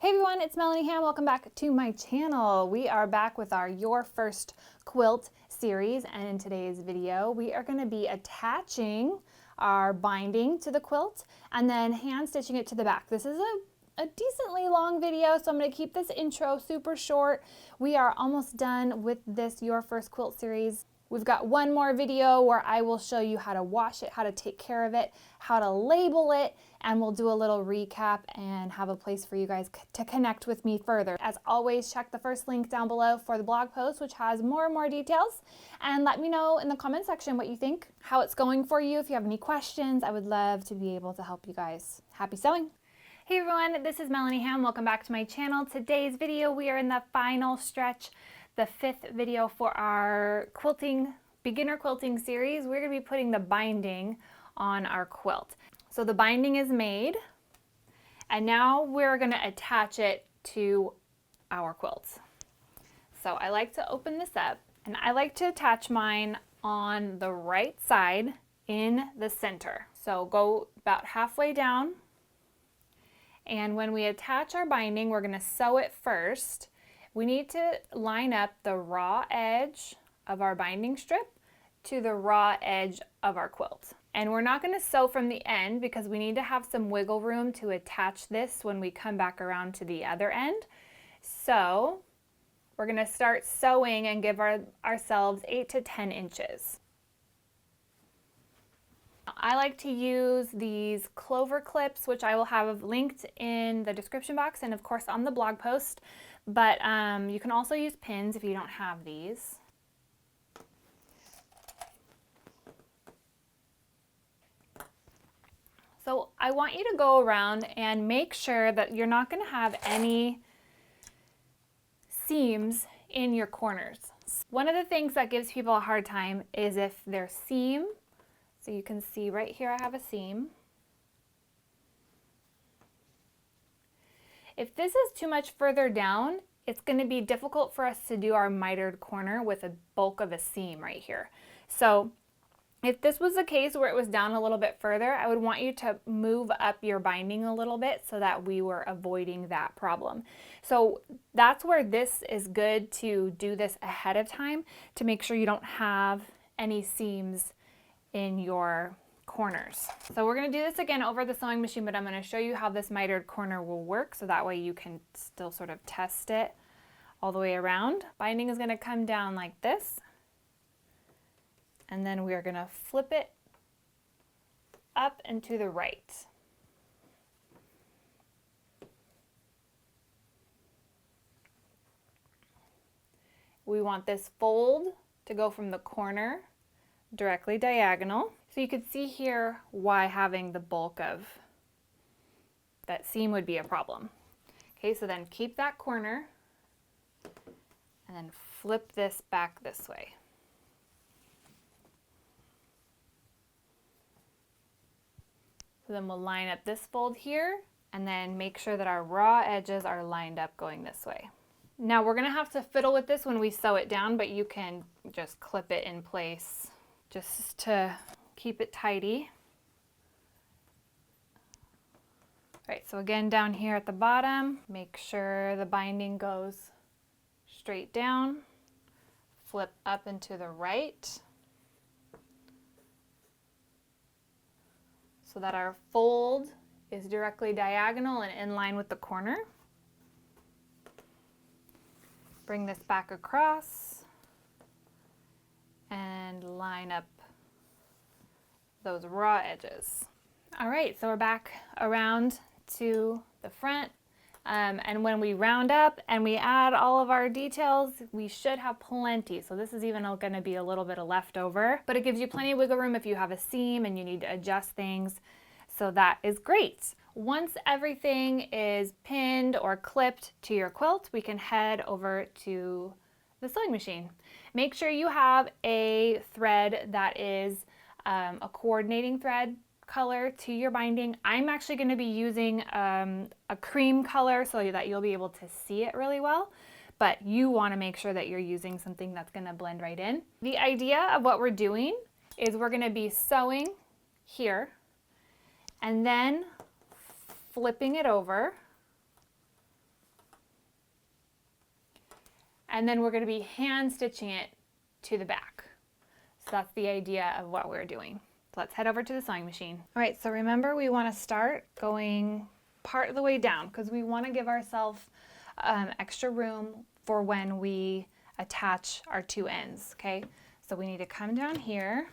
Hey everyone, it's Melanie Ham. Welcome back to my channel. We are back with our Your First Quilt series, and in today's video we are going to be attaching our binding to the quilt and then hand stitching it to the back. This is a decently long video, so I'm going to keep this intro super short. We are almost done with this Your First Quilt series. We've got one more video where I will show you how to wash it, how to take care of it, how to label it, and we'll do a little recap and have a place for you guys to connect with me further. As always, check the first link down below for the blog post, which has more and more details. And let me know in the comment section what you think, how it's going for you. If you have any questions, I would love to be able to help you guys. Happy sewing! Hey everyone, this is Melanie Ham. Welcome back to my channel. Today's video, we are in the final stretch, the 5th video for our beginner quilting series. We're going to be putting the binding on our quilt. So the binding is made, and now we're going to attach it to our quilt. So I like to open this up, and I like to attach mine on the right side in the center. So go about halfway down, and when we attach our binding, we're going to sew it first. We need to line up the raw edge of our binding strip to the raw edge of our quilt. And we're not going to sew from the end because we need to have some wiggle room to attach this when we come back around to the other end. So we're going to start sewing and give ourselves 8 to 10 inches. I like to use these clover clips, which I will have linked in the description box and of course on the blog post. But you can also use pins if you don't have these. So I want you to go around and make sure that you're not going to have any seams in your corners. One of the things that gives people a hard time is if their seam, so you can see right here I have a seam. If this is too much further down, it's going to be difficult for us to do our mitered corner with a bulk of a seam right here. So if this was the case where it was down a little bit further, I would want you to move up your binding a little bit so that we were avoiding that problem. So that's where this is good to do this ahead of time to make sure you don't have any seams in your corners. So we're going to do this again over the sewing machine, but I'm going to show you how this mitered corner will work so that way you can still sort of test it all the way around. Binding is going to come down like this, and then we are going to flip it up and to the right. We want this fold to go from the corner directly diagonal. So you can see here why having the bulk of that seam would be a problem. Okay, so then keep that corner and then flip this back this way. So then we'll line up this fold here and then make sure that our raw edges are lined up going this way. Now we're going to have to fiddle with this when we sew it down, but you can just clip it in place just to keep it tidy. All right, so again down here at the bottom, make sure the binding goes straight down, flip up and to the right so that our fold is directly diagonal and in line with the corner. Bring this back across and line up those raw edges. All right, so we're back around to the front, and when we round up and we add all of our details, we should have plenty. So this is even going to be a little bit of leftover, but it gives you plenty of wiggle room if you have a seam and you need to adjust things. So that is great. Once everything is pinned or clipped to your quilt, we can head over to the sewing machine. Make sure you have a thread that is a coordinating thread color to your binding. I'm actually going to be using a cream color so that you'll be able to see it really well, but you want to make sure that you're using something that's going to blend right in. The idea of what we're doing is we're going to be sewing here and then flipping it over and then we're going to be hand stitching it to the back. So that's the idea of what we're doing. So let's head over to the sewing machine. All right, so remember we want to start going part of the way down because we want to give ourselves extra room for when we attach our two ends, okay? So we need to come down here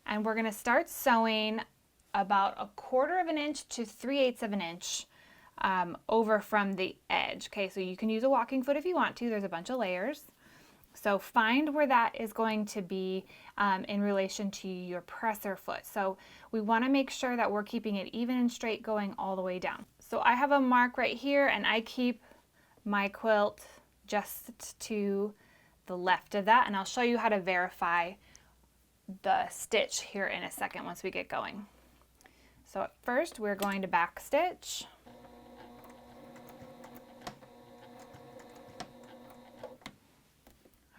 and we're going to start sewing about 1/4 of an inch to 3/8 of an inch over from the edge. Okay, so you can use a walking foot if you want to. There's a bunch of layers. So find where that is going to be in relation to your presser foot. So we want to make sure that we're keeping it even and straight going all the way down. So I have a mark right here and I keep my quilt just to the left of that, and I'll show you how to verify the stitch here in a second once we get going. So at first we're going to back stitch.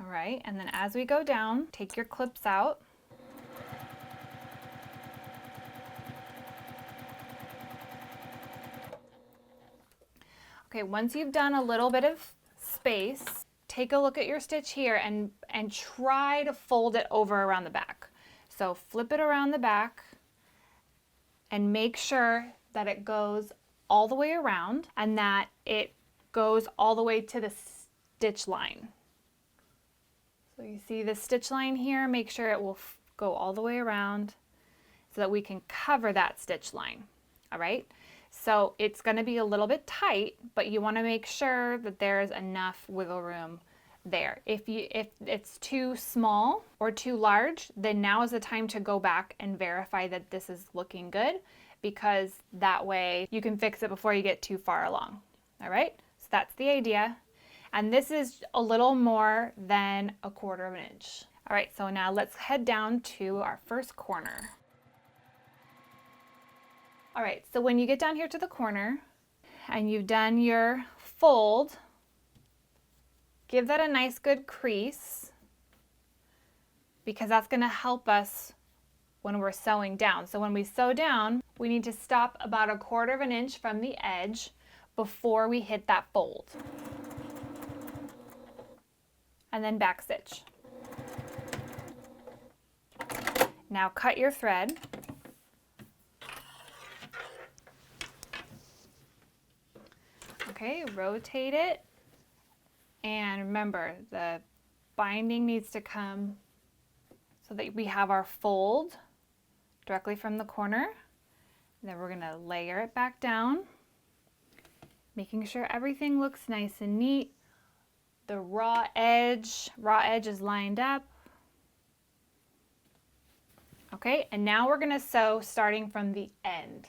All right, and then as we go down, take your clips out. Okay, once you've done a little bit of space, take a look at your stitch here and try to fold it over around the back. So flip it around the back and make sure that it goes all the way around and that it goes all the way to the stitch line. So you see the stitch line here, make sure it will go all the way around so that we can cover that stitch line. All right, so it's going to be a little bit tight, but you want to make sure that there's enough wiggle room there. If it's too small or too large, then now is the time to go back and verify that this is looking good, because that way you can fix it before you get too far along. All right, so that's the idea. And this is a little more than 1/4 of an inch. All right, so now let's head down to our first corner. All right, so when you get down here to the corner and you've done your fold, give that a nice good crease because that's going to help us when we're sewing down. So when we sew down, we need to stop about 1/4 of an inch from the edge before we hit that fold. And then back stitch. Now cut your thread. Okay, rotate it. And remember, the binding needs to come so that we have our fold directly from the corner. And then we're going to layer it back down, making sure everything looks nice and neat. The raw edge is lined up. Okay, and now we're going to sew starting from the end.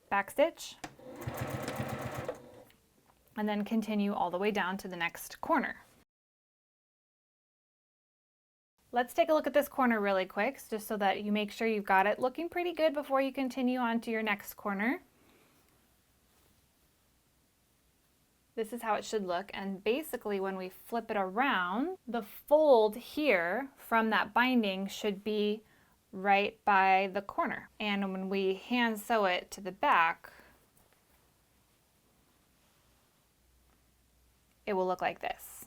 Back stitch, and then continue all the way down to the next corner. Let's take a look at this corner really quick, just so that you make sure you've got it looking pretty good before you continue on to your next corner. This is how it should look, and basically when we flip it around, the fold here from that binding should be right by the corner. And when we hand sew it to the back, it will look like this.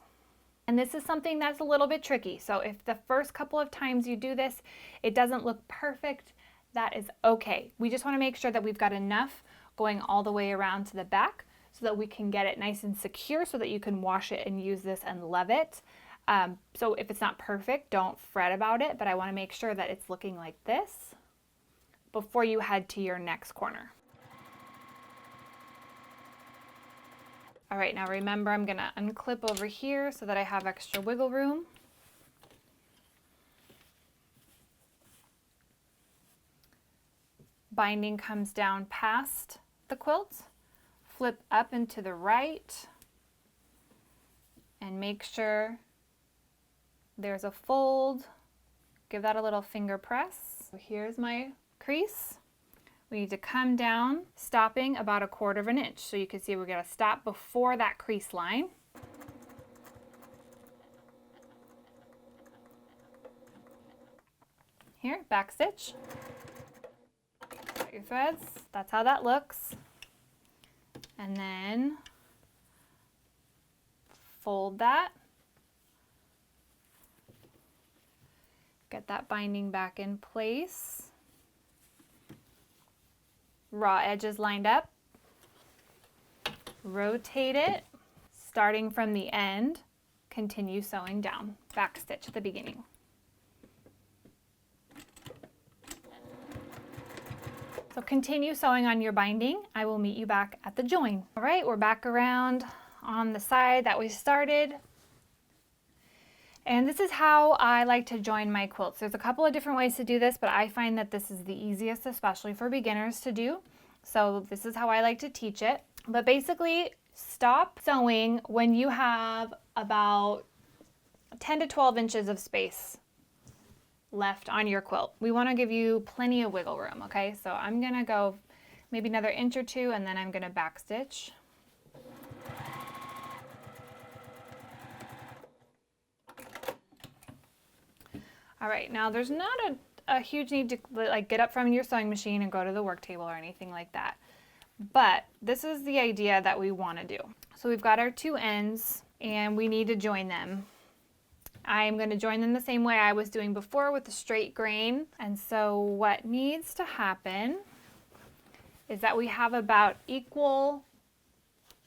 And this is something that's a little bit tricky. So if the first couple of times you do this, it doesn't look perfect, that is okay. We just want to make sure that we've got enough going all the way around to the back so that we can get it nice and secure so that you can wash it and use this and love it. So if it's not perfect, don't fret about it, but I want to make sure that it's looking like this before you head to your next corner. All right, now remember I'm going to unclip over here so that I have extra wiggle room. Binding comes down past the quilt, flip up and to the right, and make sure there's a fold. Give that a little finger press. So here's my crease. We need to come down, stopping about 1/4 of an inch. So you can see we're going to stop before that crease line. Here, back stitch. Got your threads. That's how that looks. And then fold that. Get that binding back in place. Raw edges lined up. Rotate it, starting from the end, continue sewing down, back stitch at the beginning. So continue sewing on your binding. I will meet you back at the join. All right, we're back around on the side that we started. And this is how I like to join my quilts. There's a couple of different ways to do this, but I find that this is the easiest, especially for beginners to do. So this is how I like to teach it. But basically, stop sewing when you have about 10 to 12 inches of space left on your quilt. We want to give you plenty of wiggle room, okay? So I'm going to go maybe another inch or two, and then I'm going to back stitch. All right, now there's not a huge need to like get up from your sewing machine and go to the work table or anything like that. But this is the idea that we want to do. So we've got our two ends and we need to join them. I'm going to join them the same way I was doing before with the straight grain. And so what needs to happen is that we have about equal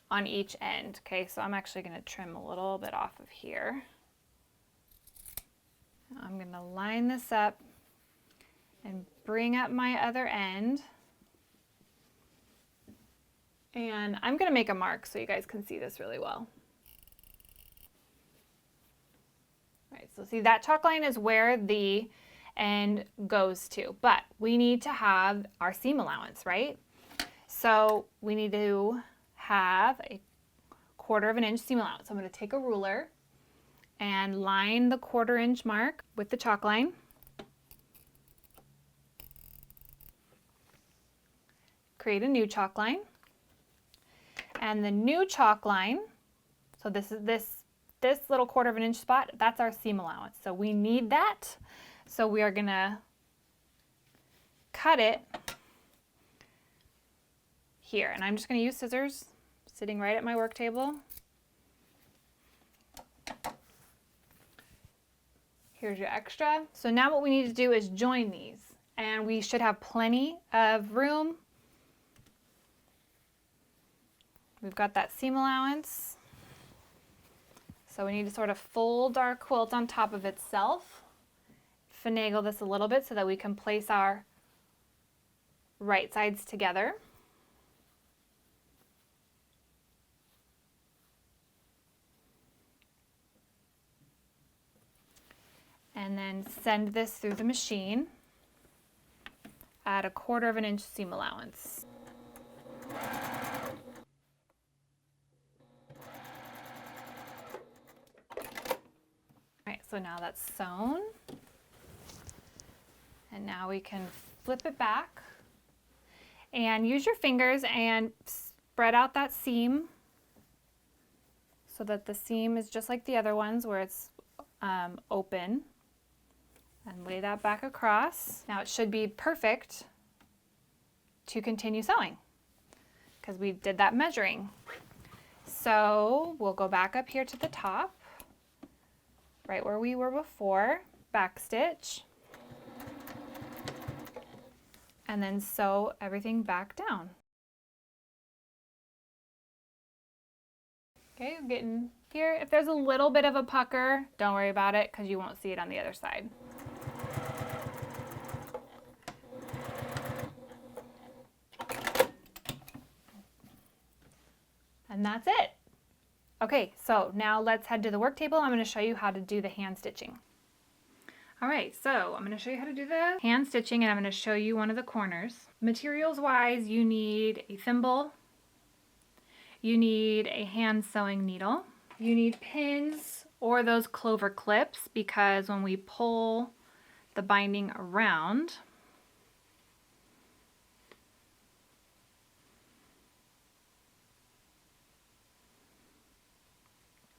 on each end. Okay, so I'm actually going to trim a little bit off of here. I'm going to line this up and bring up my other end. And I'm going to make a mark so you guys can see this really well. All right, so see that chalk line is where the end goes to, but we need to have our seam allowance, right? So we need to have a 1/4 of an inch seam allowance. So I'm going to take a ruler and line the 1/4 inch mark with the chalk line. Create a new chalk line. And the new chalk line, so this is this little 1/4 of an inch spot, that's our seam allowance. So we need that. So we are gonna cut it here. And I'm just gonna use scissors sitting right at my work table. Here's your extra. So now what we need to do is join these, and we should have plenty of room. We've got that seam allowance. So we need to sort of fold our quilt on top of itself. Finagle this a little bit so that we can place our right sides together. And then send this through the machine at a 1/4 of an inch seam allowance. All right, so now that's sewn. And now we can flip it back and use your fingers and spread out that seam so that the seam is just like the other ones where it's open. And lay that back across. Now it should be perfect to continue sewing because we did that measuring. So we'll go back up here to the top, right where we were before, back stitch, and then sew everything back down. Okay, I'm getting here. If there's a little bit of a pucker, don't worry about it because you won't see it on the other side. And that's it. Okay, so now let's head to the work table. I'm going to show you how to do the hand stitching. All right, so I'm going to show you how to do the hand stitching, and I'm going to show you one of the corners. Materials wise, you need a thimble, you need a hand sewing needle, you need pins or those clover clips because when we pull the binding around,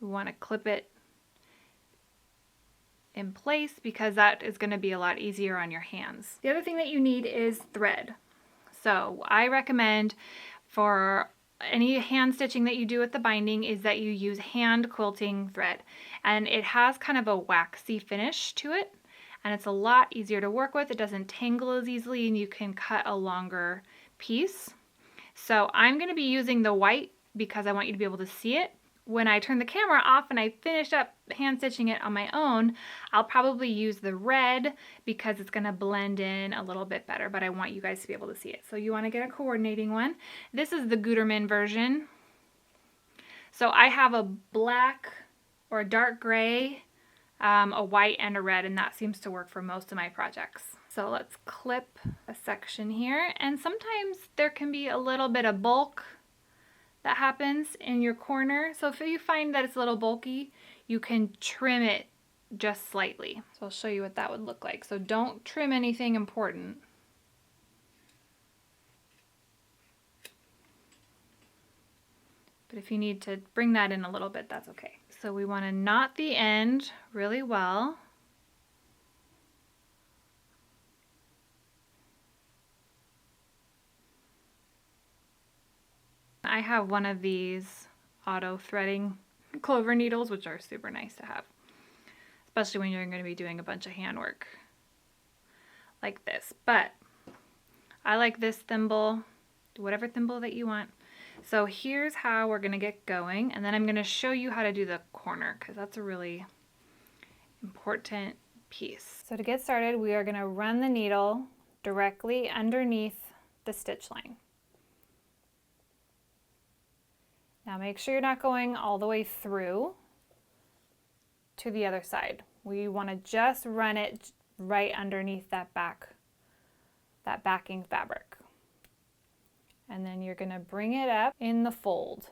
we want to clip it in place because that is going to be a lot easier on your hands. The other thing that you need is thread. So I recommend for any hand stitching that you do with the binding is that you use hand quilting thread, and it has kind of a waxy finish to it, and it's a lot easier to work with. It doesn't tangle as easily, and you can cut a longer piece. So I'm going to be using the white because I want you to be able to see it. When I turn the camera off and I finish up hand stitching it on my own, I'll probably use the red because it's going to blend in a little bit better, but I want you guys to be able to see it. So you want to get a coordinating one. This is the Gutermann version. So I have a black or a dark gray, a white, and a red, and that seems to work for most of my projects. So let's clip a section here, and sometimes there can be a little bit of bulk that happens in your corner. So if you find that it's a little bulky, you can trim it just slightly. So I'll show you what that would look like. So don't trim anything important. But if you need to bring that in a little bit, that's okay. So we want to knot the end really well. I have one of these auto threading clover needles, which are super nice to have, especially when you're going to be doing a bunch of handwork like this. But I like this thimble, whatever thimble that you want. So here's how we're going to get going, and then I'm going to show you how to do the corner because that's a really important piece. So to get started, we are going to run the needle directly underneath the stitch line. Now make sure you're not going all the way through to the other side. We want to just run it right underneath that backing fabric. And then you're going to bring it up in the fold.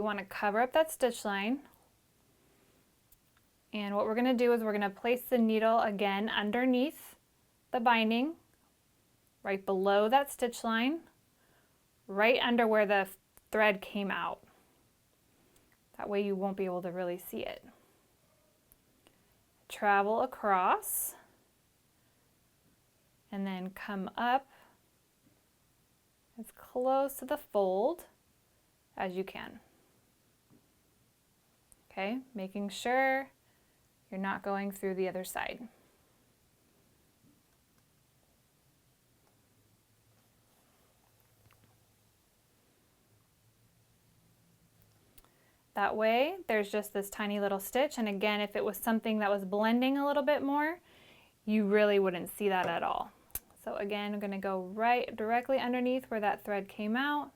You want to cover up that stitch line. And what we're going to do is we're going to place the needle again underneath the binding, right below that stitch line, right under where the thread came out. That way you won't be able to really see it. Travel across and then come up as close to the fold as you can. Okay, making sure you're not going through the other side. That way, there's just this tiny little stitch, and again, if it was something that was blending a little bit more, you really wouldn't see that at all. So again, I'm going to go right directly underneath where that thread came out,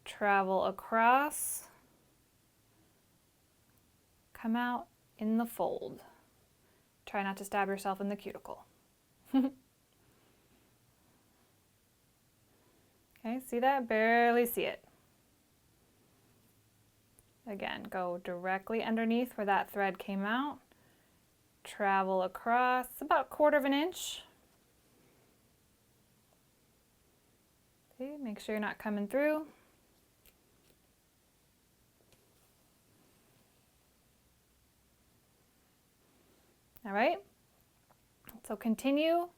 travel across, come out in the fold. Try not to stab yourself in the cuticle. Okay, see that? Barely see it. Again, go directly underneath where that thread came out, travel across about 1/4 of an inch. See, make sure you're not coming through. All right, so continue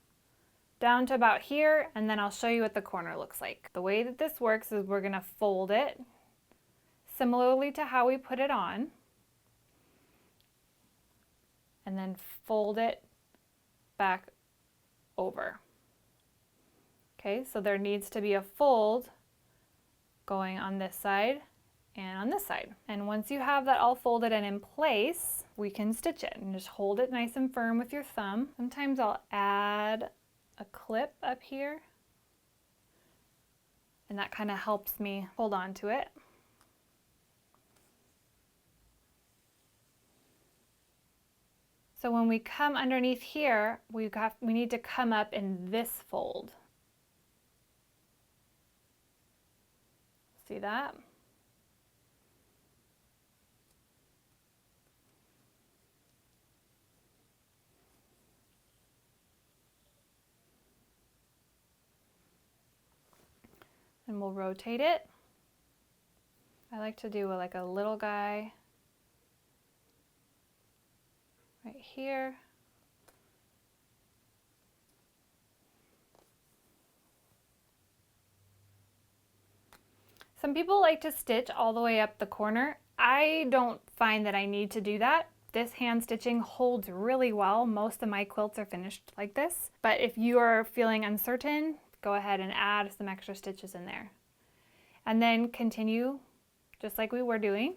down to about here, and then I'll show you what the corner looks like. The way that this works is we're gonna fold it similarly to how we put it on, and then fold it back over. Okay, so there needs to be a fold going on this side and on this side. And once you have that all folded and in place, we can stitch it and just hold it nice and firm with your thumb. Sometimes I'll add a clip up here, and that kind of helps me hold on to it. So when we come underneath here, we need to come up in this fold. See that? and we'll rotate it. I like to do like a little guy right here. Some people like to stitch all the way up the corner. I don't find that I need to do that. This hand stitching holds really well. Most of my quilts are finished like this. But if you are feeling uncertain, go ahead and add some extra stitches in there. And then continue just like we were doing,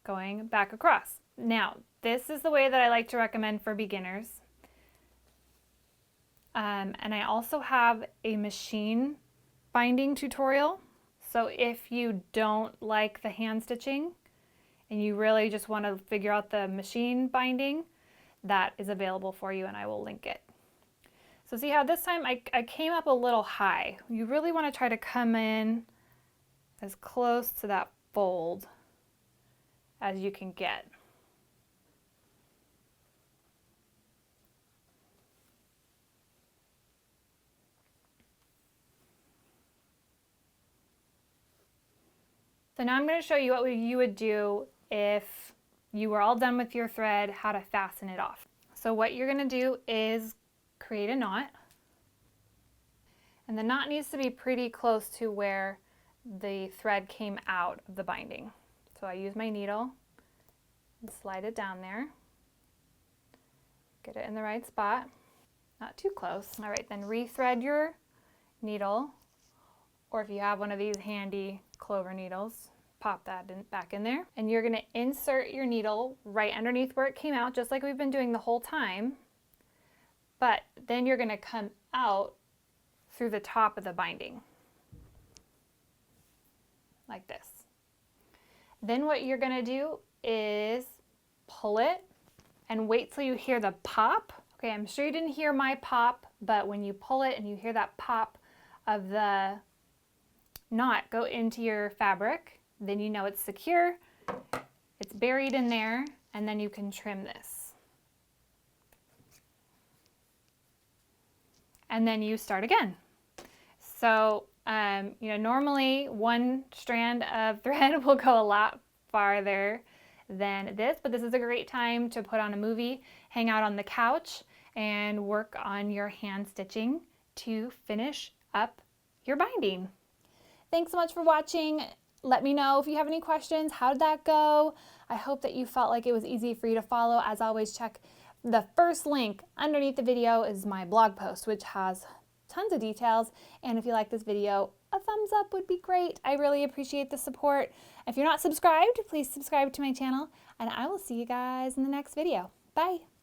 going back across. Now, this is the way that I like to recommend for beginners. And I also have a machine binding tutorial. So if you don't like the hand stitching and you really just want to figure out the machine binding, that is available for you, and I will link it. So see how this time I came up a little high. You really want to try to come in as close to that fold as you can get. So now I'm going to show you what you would do if you were all done with your thread, how to fasten it off. So what you're going to do is create a knot. And the knot needs to be pretty close to where the thread came out of the binding. So I use my needle and slide it down there. Get it in the right spot. Not too close. All right, then rethread your needle, or if you have one of these handy clover needles, pop that back in there. And you're gonna insert your needle right underneath where it came out, just like we've been doing the whole time. But then you're gonna come out through the top of the binding, like this. Then what you're gonna do is pull it and wait till you hear the pop. Okay, I'm sure you didn't hear my pop, but when you pull it and you hear that pop of the knot go into your fabric, then you know it's secure, it's buried in there, and then you can trim this. And then you start again. So, normally one strand of thread will go a lot farther than this, but this is a great time to put on a movie, hang out on the couch, and work on your hand stitching to finish up your binding. Thanks so much for watching. Let me know if you have any questions. How did that go? I hope that you felt like it was easy for you to follow. As always, check the first link underneath the video is my blog post, which has tons of details. And if you like this video, a thumbs up would be great. I really appreciate the support. If you're not subscribed, please subscribe to my channel, and I will see you guys in the next video. Bye.